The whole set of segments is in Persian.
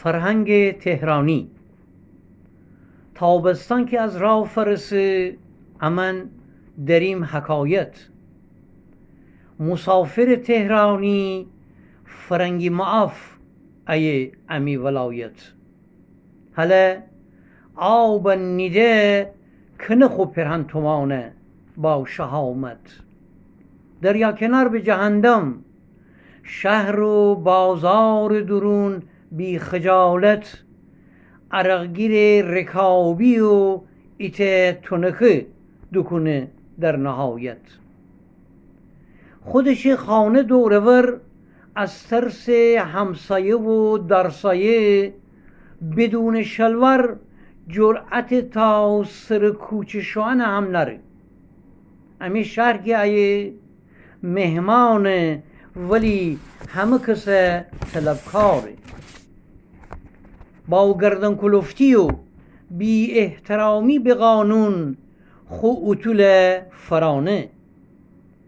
فرهنگ تهرانی. تابستان که از راه فرسه امن دریم حکایت. مسافر تهرانی فرنگی معاف ای امی ولایت. هله آب نیده کنه خو پرهن تومانه با شهامت. دریا کنار به جهندم شهر و بازار درون بی خجالت. عرقگیر رکابی و ایت تنکه دکنه در نهایت. خودش خانه دورور از ترس همسایه و درسایه بدون شلور جرأت تا سر کوچه شوان هم نره. امی شهر که ای مهمانه ولی همه کسه طلبکاره. با گردن کلفتی و بی احترامی به قانون خو اطول فرانه.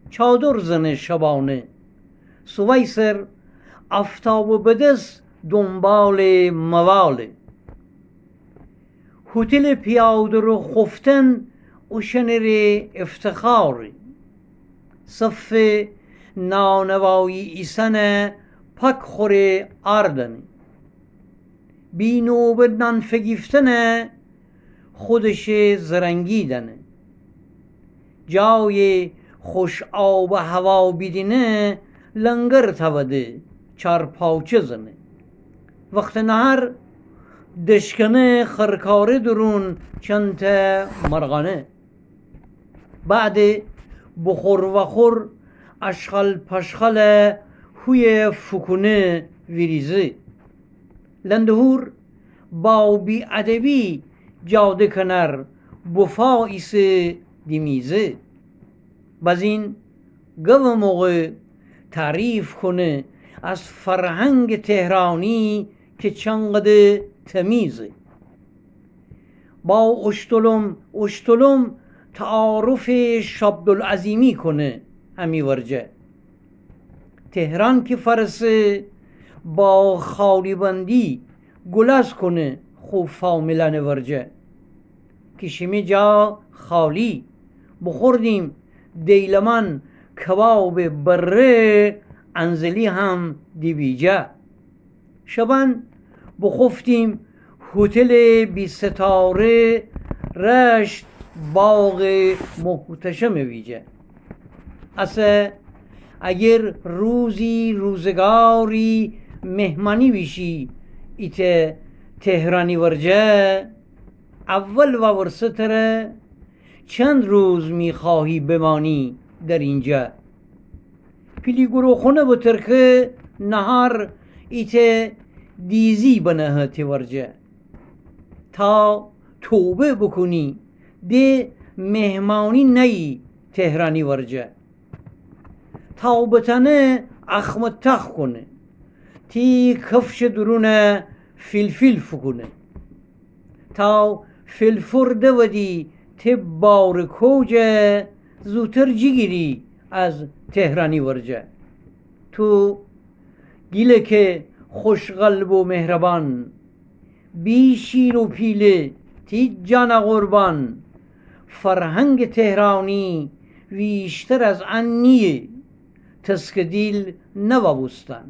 چادر زنه شبانه سویسر افتاب و بدست دنبال مواله. هتل پیاده رو خفتن و شنر افتخار. صف نانوایی ایسن پک خوره آردن. بی نوبه نان فگیفتن خودش زرنگیدن. جای خوش آب و هوا بیدینه لنگر توده چارپاوچه زنه. وقت نهار دشکنه خرکاره درون چند مرغانه. بعد بخور و خور اشغال پشغال هوی فکونه ویریزه. لندهور با بی ادبی جاده کنر بفا ایسه دیمیزه. بازین گو موقع تعریف کنه از فرهنگ تهرانی که چنقدر تمیزه. با اشتلم تعارف شبدالعظیمی کنه همی ورجه. تهران که فرسه با خالی بندی گلز کنه خوب فامیلن ورجه. کشیمی جا خالی بخوردیم دیلمان کباب بره انزلی هم دیویجه. شبان بخفتیم هتل بی ستاره رشت باغ محتشم ویجه. اصلا اگر روزگاری مهمانی ویشی ایت تهرانی ورجه اول و ورستره چند روز میخواهی بمانی در اینجا. پیلیگورو خونه و ترکه نهار ایت دیزی بنه تی ورجه. تا توبه بکنی ده مهمانی نی تهرانی ورجه. تا بتنه اخمت تخ کنه تی کفش درونه فیلفیل فکنه. تا فیلفور دودی تی بار کوجه زوتر جیگیری از تهرانی ورجه. تو گیله که خوش قلب و مهربان بی شیر و پیله تی جان قربان. فرهنگ تهرانی ویشتر از انیه تسکدیل نوابستن.